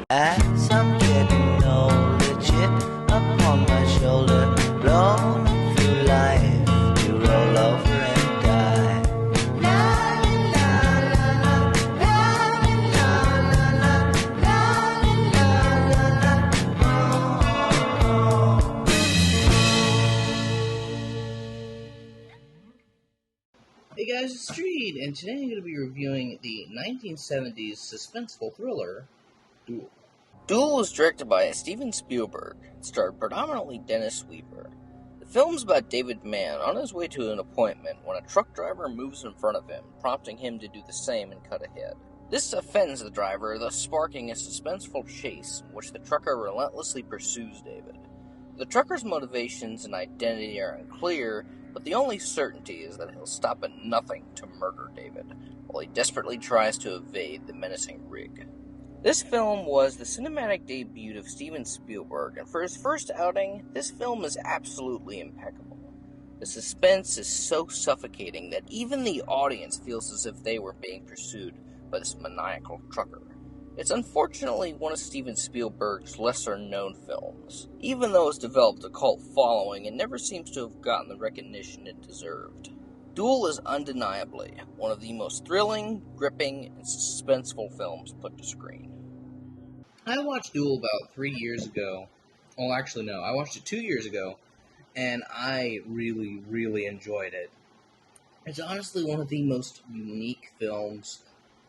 As I'm getting older, chip upon my shoulder, rolling through life to roll over and die. La la la la, la la la la, la la la la. Hey guys, it's Streed, and today I'm going to be reviewing the 1970s suspenseful thriller, Duel. Duel was directed by Steven Spielberg and starred predominantly Dennis Weaver. The film's about David Mann on his way to an appointment when a truck driver moves in front of him, prompting him to do the same and cut ahead. This offends the driver, thus sparking a suspenseful chase in which the trucker relentlessly pursues David. The trucker's motivations and identity are unclear, but the only certainty is that he'll stop at nothing to murder David, while he desperately tries to evade the menacing rig. This film was the cinematic debut of Steven Spielberg, and for his first outing, this film is absolutely impeccable. The suspense is so suffocating that even the audience feels as if they were being pursued by this maniacal trucker. It's unfortunately one of Steven Spielberg's lesser-known films, even though it's developed a cult following and never seems to have gotten the recognition it deserved. Duel is undeniably one of the most thrilling, gripping, and suspenseful films put to screen. I watched Duel about 3 years ago. Well, actually, no. I watched it 2 years ago, and I really, really enjoyed it. It's honestly one of the most unique films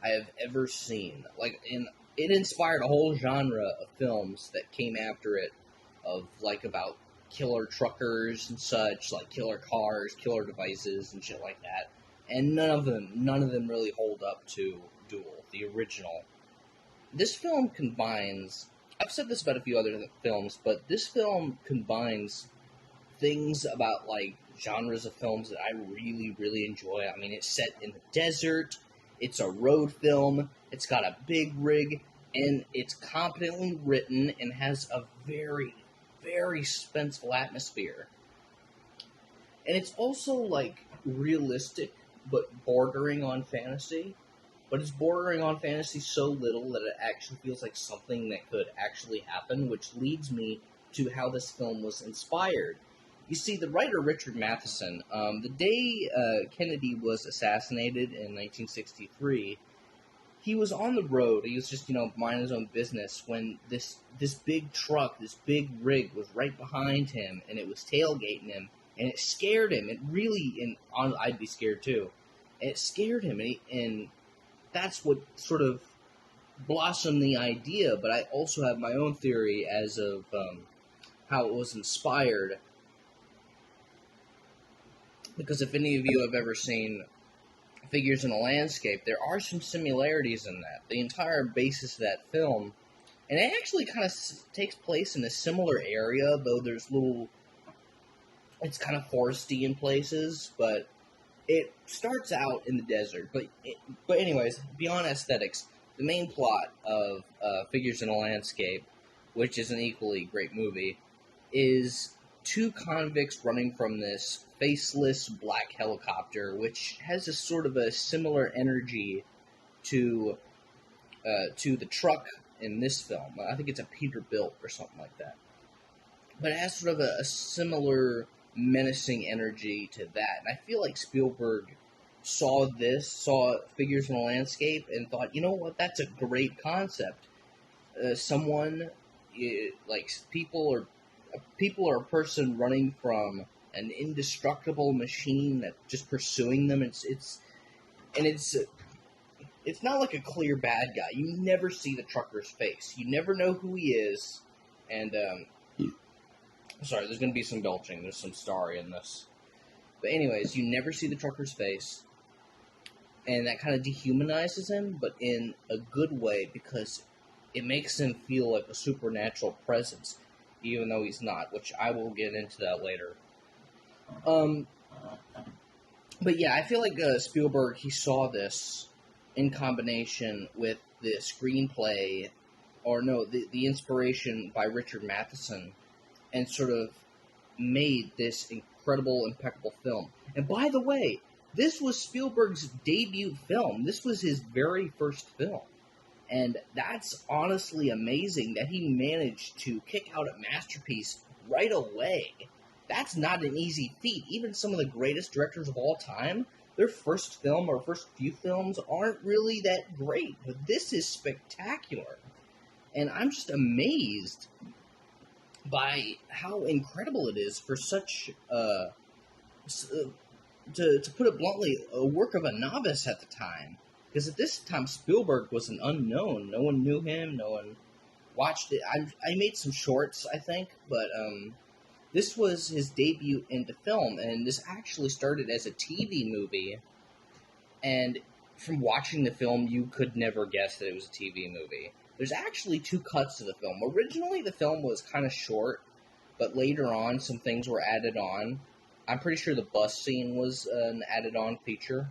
I have ever seen. It inspired a whole genre of films that came after it, about killer truckers and such, like killer cars, killer devices, and shit like that. And none of them really hold up to Duel, the original. This film combines, I've said this about a few other films, but this film combines things about, genres of films that I really, really enjoy. I mean, it's set in the desert, it's a road film, it's got a big rig, and it's competently written and has a very, very suspenseful atmosphere. And it's also, realistic, but bordering on fantasy. But it's bordering on fantasy so little that it actually feels like something that could actually happen, which leads me to how this film was inspired. You see, the writer Richard Matheson, the day Kennedy was assassinated in 1963, he was on the road. He was just, minding his own business when this big truck, this big rig was right behind him, and it was tailgating him, and it scared him. It really, I'd be scared too. It scared him, and that's what sort of blossomed the idea. But I also have my own theory as of how it was inspired. Because if any of you have ever seen Figures in a Landscape, there are some similarities in that. The entire basis of that film, and it actually kind of takes place in a similar area, though it's kind of foresty in places, but it starts out in the desert. But anyways, beyond aesthetics, the main plot of Figures in a Landscape, which is an equally great movie, is two convicts running from this faceless black helicopter, which has a sort of a similar energy to the truck in this film. I think it's a Peterbilt or something like that. But it has sort of a similar menacing energy to that. And I feel like Spielberg saw Figures in a Landscape, and thought, you know what, that's a great concept. People are a person running from an indestructible machine that's just pursuing them. It's not like a clear bad guy. You never see the trucker's face. You never know who he is. And sorry, there's going to be some belching. There's some starry in this. But anyways, you never see the trucker's face. And that kind of dehumanizes him, but in a good way, because it makes him feel like a supernatural presence, even though he's not, which I will get into that later. But yeah, I feel like Spielberg, he saw this in combination with the screenplay, the inspiration by Richard Matheson, and sort of made this incredible, impeccable film. And by the way, this was Spielberg's debut film. This was his very first film. And that's honestly amazing that he managed to kick out a masterpiece right away. That's not an easy feat. Even some of the greatest directors of all time, their first film or first few films aren't really that great. But this is spectacular. And I'm just amazed by how incredible it is for such, to put it bluntly, a work of a novice at the time. Because at this time, Spielberg was an unknown. No one knew him. No one watched it. I made some shorts, I think, but this was his debut into film, and this actually started as a TV movie. And from watching the film, you could never guess that it was a TV movie. There's actually 2 cuts to the film. Originally, the film was kind of short, but later on, some things were added on. I'm pretty sure the bus scene was an added-on feature.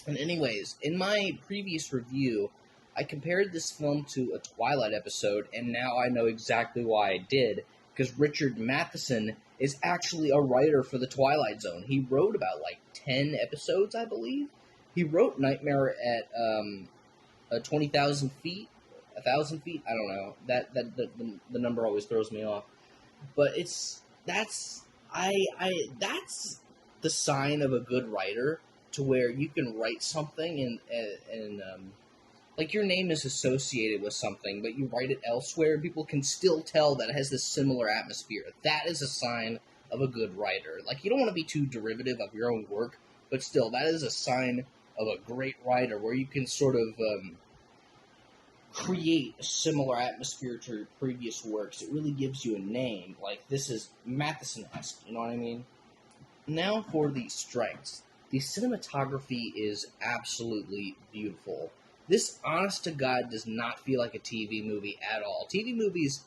And anyways, in my previous review, I compared this film to a Twilight episode, and now I know exactly why I did, because Richard Matheson is actually a writer for the Twilight Zone. He wrote about, 10 episodes, I believe. He wrote Nightmare at 20,000 feet, 1,000 feet, I don't know. The number always throws me off. But that's the sign of a good writer, to where you can write something and like your name is associated with something, but you write it elsewhere, people can still tell that it has this similar atmosphere. That is a sign of a good writer. Like, you don't want to be too derivative of your own work, but still, that is a sign of a great writer, where you can sort of create a similar atmosphere to your previous works. It really gives you a name. Like, this is Matheson-esque, you know what I mean? Now for the strengths. The cinematography is absolutely beautiful. This, honest to God, does not feel like a TV movie at all. TV movies,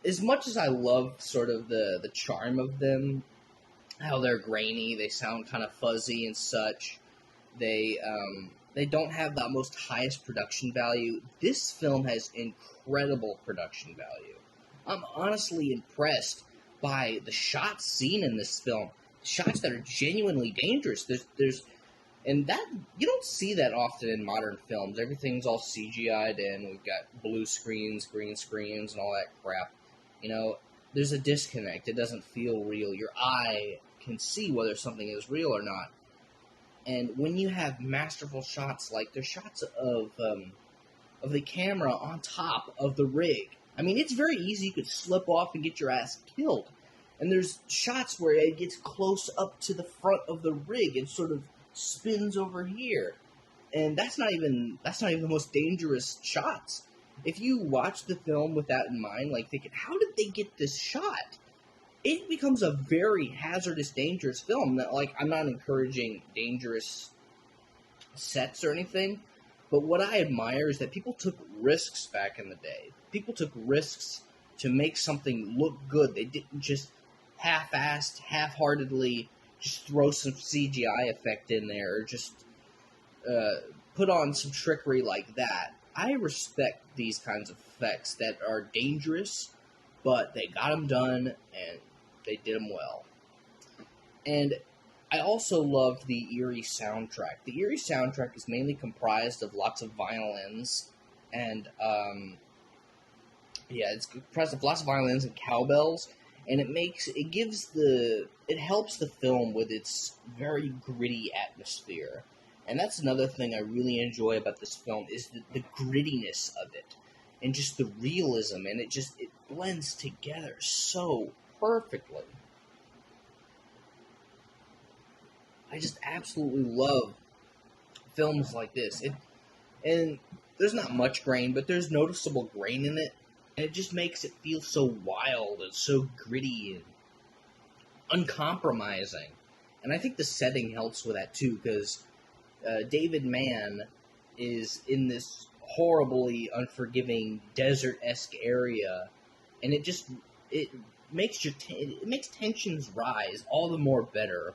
as much as I love sort of the charm of them, how they're grainy, they sound kind of fuzzy and such, they don't have the most highest production value. This film has incredible production value. I'm honestly impressed by the shots seen in this film. Shots that are genuinely dangerous. And that, you don't see that often in modern films. Everything's all CGI'd in. We've got blue screens, green screens, and all that crap. You know, there's a disconnect. It doesn't feel real. Your eye can see whether something is real or not. And when you have masterful shots, like there's shots of the camera on top of the rig. I mean, it's very easy. You could slip off and get your ass killed. And there's shots where it gets close up to the front of the rig and sort of spins over here. And that's not even the most dangerous shots. If you watch the film with that in mind, like thinking, how did they get this shot? It becomes a very hazardous, dangerous film. That, like, I'm not encouraging dangerous sets or anything, but what I admire is that people took risks back in the day. People took risks to make something look good. They didn't just half-assed, half-heartedly just throw some CGI effect in there, or just put on some trickery like that. I respect these kinds of effects that are dangerous, but they got them done, and they did them well. And I also loved the eerie soundtrack. The eerie soundtrack is mainly comprised of lots of violins, and it's comprised of lots of violins and cowbells, and it helps the film with its very gritty atmosphere. And that's another thing I really enjoy about this film, is the grittiness of it, and just the realism, and it blends together so perfectly. I just absolutely love films like this. And there's not much grain, but there's noticeable grain in it, and it just makes it feel so wild and so gritty and uncompromising. And I think the setting helps with that too, because David Mann is in this horribly unforgiving desert-esque area, and it makes tensions rise all the more better.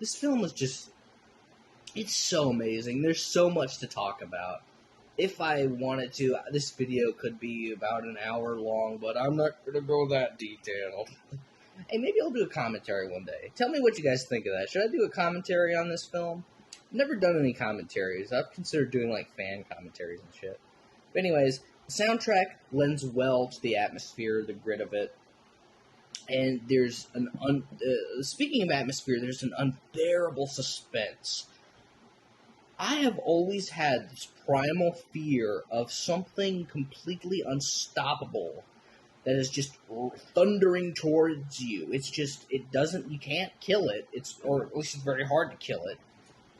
This film is it's so amazing. There's so much to talk about. If I wanted to, this video could be about an hour long, but I'm not going to go that detailed. Hey, maybe I'll do a commentary one day. Tell me what you guys think of that. Should I do a commentary on this film? I've never done any commentaries. I've considered doing, like, fan commentaries and shit. But anyways, the soundtrack lends well to the atmosphere, the grit of it. And there's speaking of atmosphere, there's an unbearable suspense. I have always had this primal fear of something completely unstoppable that is just thundering towards you. It's just, you can't kill it. Or at least it's very hard to kill it.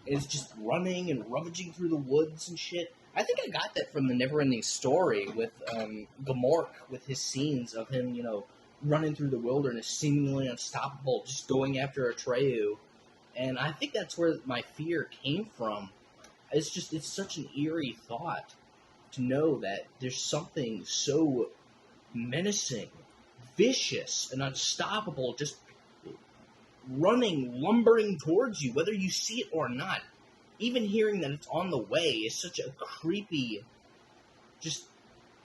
It's just running and rummaging through the woods and shit. I think I got that from the Neverending Story with Gamork, with his scenes of him, running through the wilderness, seemingly unstoppable, just going after Atreyu. And I think that's where my fear came from. It's such an eerie thought to know that there's something so menacing, vicious, and unstoppable just running, lumbering towards you, whether you see it or not. Even hearing that it's on the way is such a creepy, just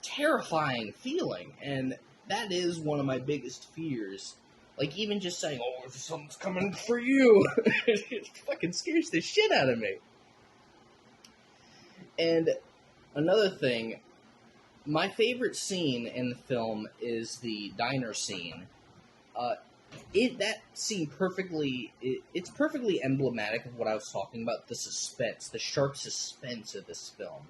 terrifying feeling. And that is one of my biggest fears. Like, even just saying, oh, something's coming for you, it fucking scares the shit out of me. And another thing, my favorite scene in the film is the diner scene. That scene it's perfectly emblematic of what I was talking about, the suspense, the sharp suspense of this film.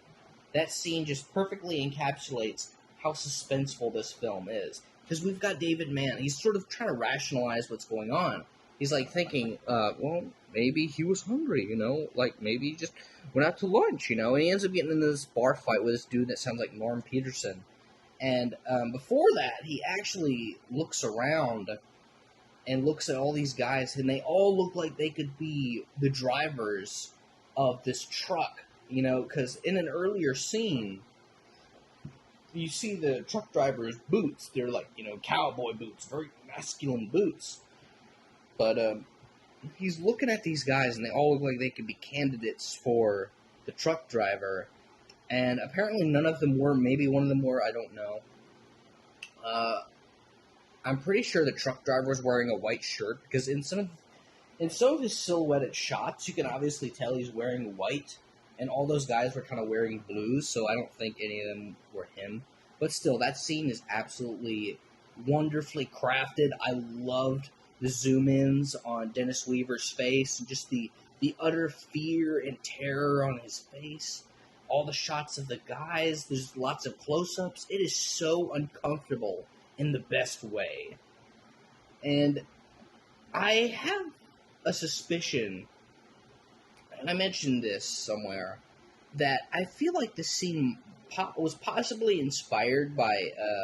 That scene just perfectly encapsulates how suspenseful this film is. Because we've got David Mann, he's sort of trying to rationalize what's going on. He's like thinking, well, maybe he was hungry, like maybe he just went out to lunch, and he ends up getting into this bar fight with this dude that sounds like Norm Peterson. And before that, he actually looks around and looks at all these guys, and they all look like they could be the drivers of this truck, because in an earlier scene, you see the truck driver's boots. They're like, cowboy boots, very masculine boots. But he's looking at these guys, and they all look like they could be candidates for the truck driver. And apparently none of them were. Maybe one of them were. I don't know. I'm pretty sure the truck driver was wearing a white shirt, because in some of his silhouetted shots, you can obviously tell he's wearing white, and all those guys were kind of wearing blues, so I don't think any of them were him. But still, that scene is absolutely wonderfully crafted. I loved the zoom-ins on Dennis Weaver's face, and just the utter fear and terror on his face. All the shots of the guys, there's lots of close-ups. It is so uncomfortable in the best way. And I have a suspicion, and I mentioned this somewhere, that I feel like this scene was possibly inspired by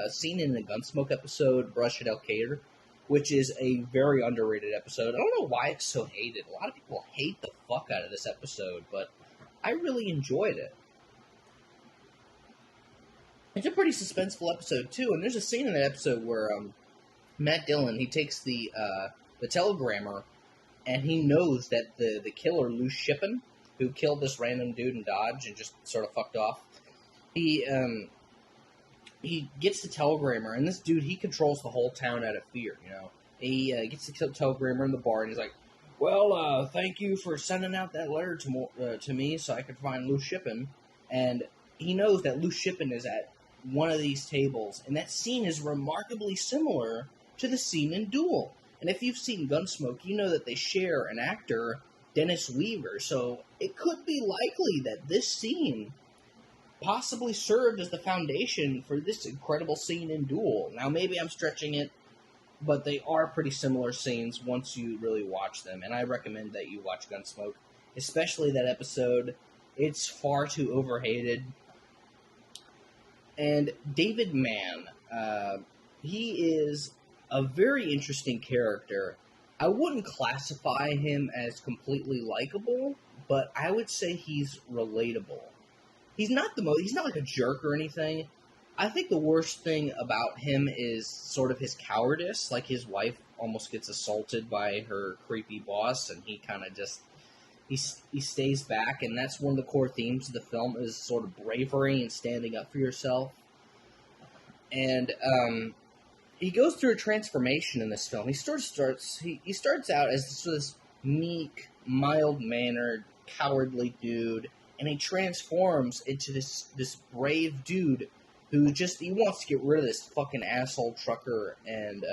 a scene in the Gunsmoke episode, Brush at El Cater, which is a very underrated episode. I don't know why it's so hated. A lot of people hate the fuck out of this episode, but I really enjoyed it. It's a pretty suspenseful episode, too, and there's a scene in that episode where Matt Dillon, he takes the telegrammer, and he knows that the killer, Lou Shippen, who killed this random dude in Dodge and just sort of fucked off, he gets the telegrammer, and this dude, he controls the whole town out of fear, He gets the telegrammer in the bar, and he's like, well, thank you for sending out that letter to me so I could find Lou Shippen. And he knows that Lou Shippen is at one of these tables, and that scene is remarkably similar to the scene in Duel. And if you've seen Gunsmoke, you know that they share an actor, Dennis Weaver, so it could be likely that this scene possibly served as the foundation for this incredible scene in Duel. Now, maybe I'm stretching it, but they are pretty similar scenes once you really watch them, and I recommend that you watch Gunsmoke, especially that episode. It's far too overhated. And David Mann, he is a very interesting character. I wouldn't classify him as completely likable, but I would say he's relatable. He's not like a jerk or anything. I think the worst thing about him is sort of his cowardice. Like, his wife almost gets assaulted by her creepy boss, and he kind of just, he stays back, and that's one of the core themes of the film, is sort of bravery and standing up for yourself. And he goes through a transformation in this film. He starts out as this meek, mild-mannered, cowardly dude, and he transforms into this brave dude who he wants to get rid of this fucking asshole trucker, and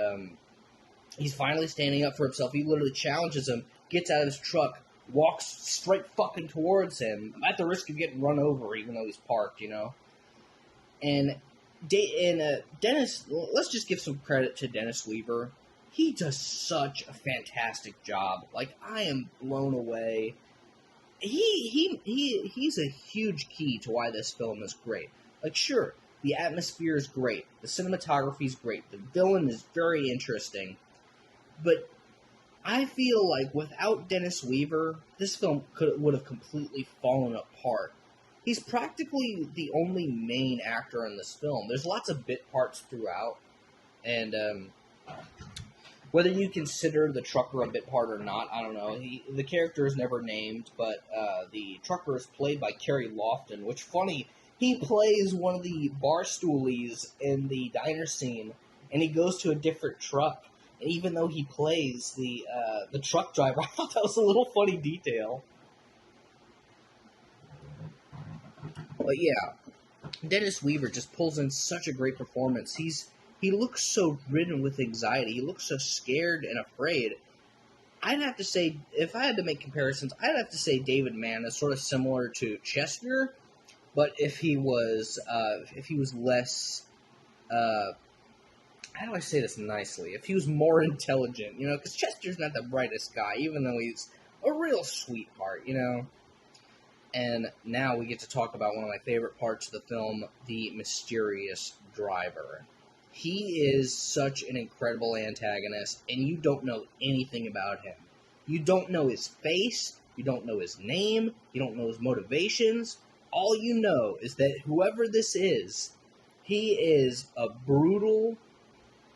he's finally standing up for himself. He literally challenges him, gets out of his truck, walks straight fucking towards him, at the risk of getting run over, even though he's parked, And Dennis, let's just give some credit to Dennis Weaver. He does such a fantastic job. Like, I am blown away. He's a huge key to why this film is great. Like, sure, the atmosphere is great, the cinematography is great, the villain is very interesting, but I feel like without Dennis Weaver, this film would have completely fallen apart. He's practically the only main actor in this film. There's lots of bit parts throughout, and whether you consider the trucker a bit part or not, I don't know. The character is never named, but the trucker is played by Kerry Lofton, which, funny, he plays one of the bar stoolies in the diner scene, and he goes to a different truck. And even though he plays the truck driver, I thought that was a little funny detail. But yeah, Dennis Weaver just pulls in such a great performance. He looks so ridden with anxiety. He looks so scared and afraid. I'd have to say, if I had to make comparisons, I'd have to say David Mann is sort of similar to Chester, but if he was less, how do I say this nicely? If he was more intelligent, because Chester's not the brightest guy, even though he's a real sweetheart, And now we get to talk about one of my favorite parts of the film, the mysterious driver. He is such an incredible antagonist, and you don't know anything about him. You don't know his face, you don't know his name, you don't know his motivations. All you know is that whoever this is, he is a brutal,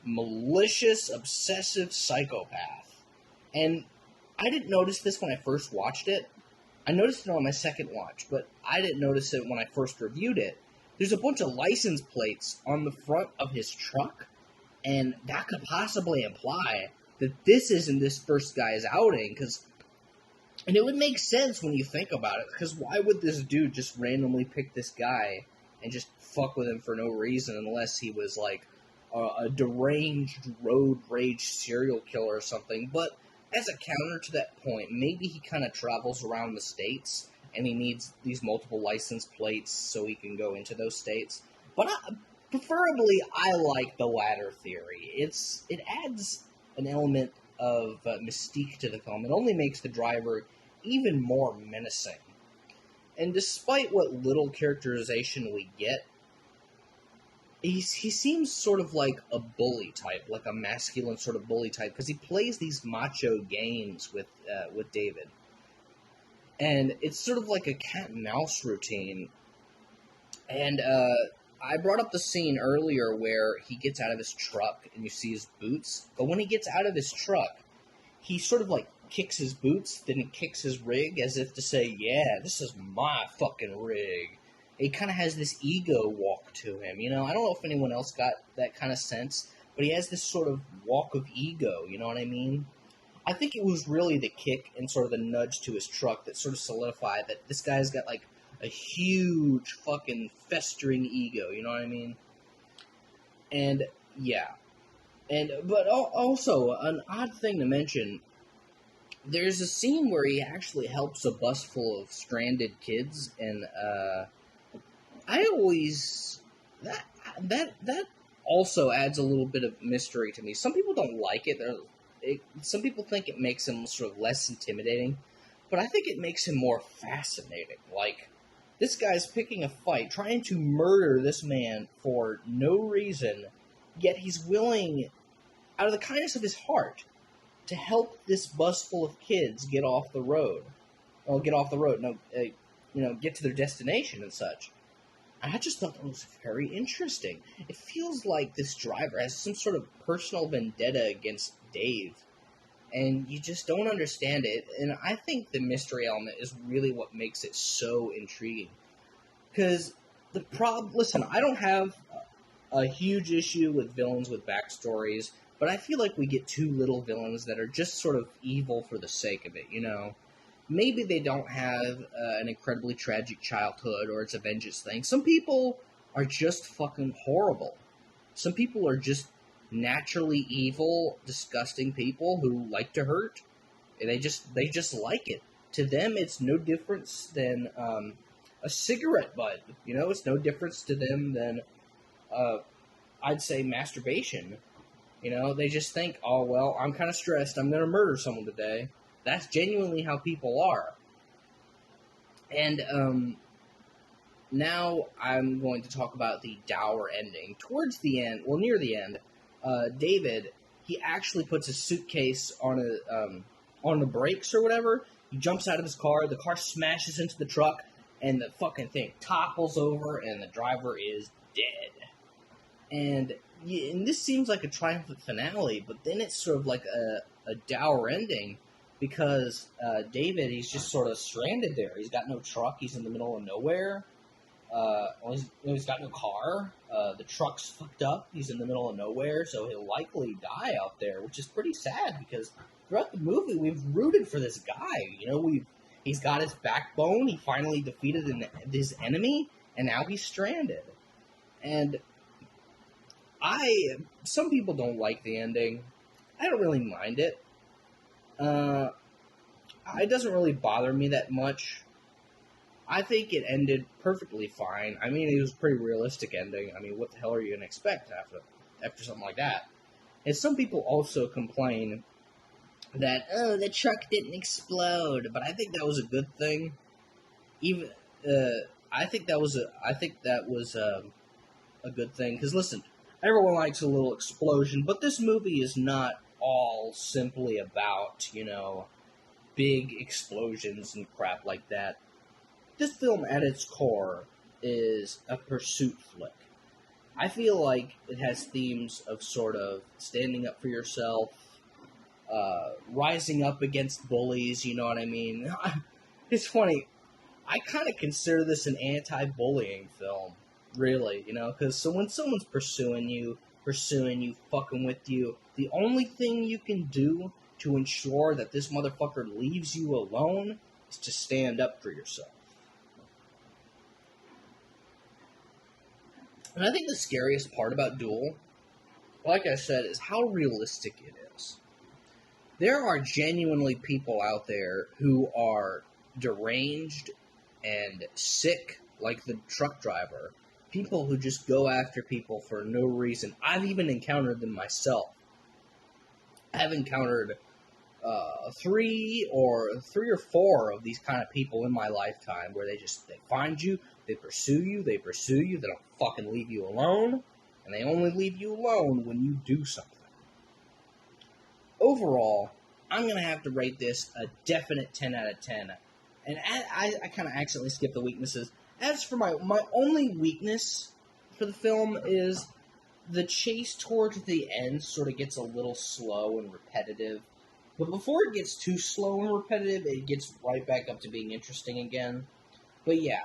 malicious, obsessive psychopath. And I didn't notice this when I first watched it. I noticed it on my second watch, but I didn't notice it when I first reviewed it. There's a bunch of license plates on the front of his truck, and that could possibly imply that this isn't this first guy's outing, and it would make sense when you think about it, because why would this dude just randomly pick this guy and just fuck with him for no reason, unless he was like a deranged road rage serial killer or something? But as a counter to that point, maybe he kind of travels around the states, and he needs these multiple license plates so he can go into those states. But preferably, I like the latter theory. It adds an element of mystique to the film. It only makes the driver even more menacing. And despite what little characterization we get, he seems sort of like a bully type, like a masculine sort of bully type, because he plays these macho games with David. And it's sort of like a cat and mouse routine. And I brought up the scene earlier where he gets out of his truck and you see his boots. But when he gets out of his truck, he sort of like kicks his boots, then he kicks his rig as if to say, yeah, this is my fucking rig. He kind of has this ego walk to him, I don't know if anyone else got that kind of sense, but he has this sort of walk of ego, you know what I mean? I think it was really the kick and sort of the nudge to his truck that sort of solidified that this guy's got like a huge fucking festering ego, you know what I mean? And yeah. But also, an odd thing to mention, there's a scene where he actually helps a bus full of stranded kids, and I always, that also adds a little bit of mystery to me. Some people don't like it. Some people think it makes him sort of less intimidating, but I think it makes him more fascinating. Like, this guy's picking a fight, trying to murder this man for no reason, yet he's willing, out of the kindness of his heart, to help this bus full of kids get off the road. Well, get to their destination and such. I just thought that was very interesting. It feels like this driver has some sort of personal vendetta against Dave, and you just don't understand it. And I think the mystery element is really what makes it so intriguing. Because listen, I don't have a huge issue with villains with backstories, but I feel like we get too little villains that are just sort of evil for the sake of it, maybe they don't have an incredibly tragic childhood or it's a vengeance thing. Some people are just fucking horrible. Some people are just naturally evil, disgusting people who like to hurt. And they just like it. To them, it's no difference than a cigarette butt. You know, it's no difference to them than I'd say masturbation. You know, they just think, oh well, I'm kind of stressed. I'm going to murder someone today. That's genuinely how people are. And now I'm going to talk about the dour ending. Towards the end, well, near the end, David, he actually puts a suitcase on the brakes or whatever. He jumps out of his car. The car smashes into the truck, and the fucking thing topples over, and the driver is dead. And this seems like a triumphant finale, but then it's sort of like a dour ending. Because David, he's just sort of stranded there. He's got no truck. He's in the middle of nowhere. He's got no car. The truck's fucked up. He's in the middle of nowhere, so he'll likely die out there, which is pretty sad because throughout the movie we've rooted for this guy. You know, he's got his backbone. He finally defeated his enemy, and now he's stranded. And some people don't like the ending. I don't really mind it. It doesn't really bother me that much. I think it ended perfectly fine. I mean, it was a pretty realistic ending. I mean, what the hell are you gonna expect after something like that? And some people also complain that the truck didn't explode, but I think that was a good thing. Even I think that was a good thing because listen, everyone likes a little explosion, but this movie is not all simply about, you know, big explosions and crap like that. This film at its core is a pursuit flick. I feel like it has themes of sort of standing up for yourself, rising up against bullies, you know what I mean? It's funny, I kind of consider this an anti-bullying film, really, you know, because when someone's pursuing you, fucking with you, the only thing you can do to ensure that this motherfucker leaves you alone is to stand up for yourself. And I think the scariest part about Duel, like I said, is how realistic it is. There are genuinely people out there who are deranged and sick, like the truck driver. People who just go after people for no reason. I've even encountered them myself. I've encountered three or four of these kind of people in my lifetime where they find you, they pursue you, they don't fucking leave you alone, and they only leave you alone when you do something. Overall, I'm going to have to rate this a definite 10 out of 10. And I kind of accidentally skipped the weaknesses. As for my only weakness for the film is the chase towards the end sort of gets a little slow and repetitive. But before it gets too slow and repetitive, it gets right back up to being interesting again. But yeah,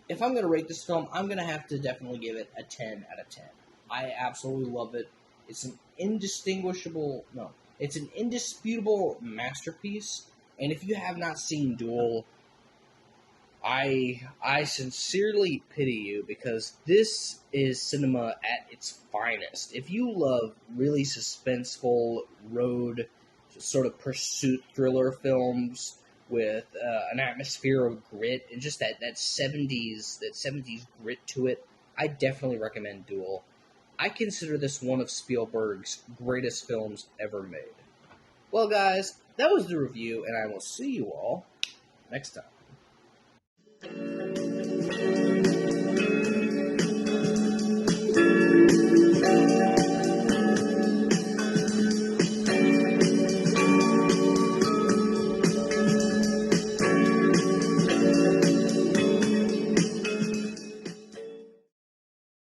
if I'm going to rate this film, I'm going to have to definitely give it a 10 out of 10. I absolutely love it. It's an indisputable masterpiece. And if you have not seen Duel, I sincerely pity you because this is cinema at its finest. If you love really suspenseful road sort of pursuit thriller films with an atmosphere of grit and just that 70s grit to it, I definitely recommend Duel. I consider this one of Spielberg's greatest films ever made. Well, guys, that was the review, and I will see you all next time.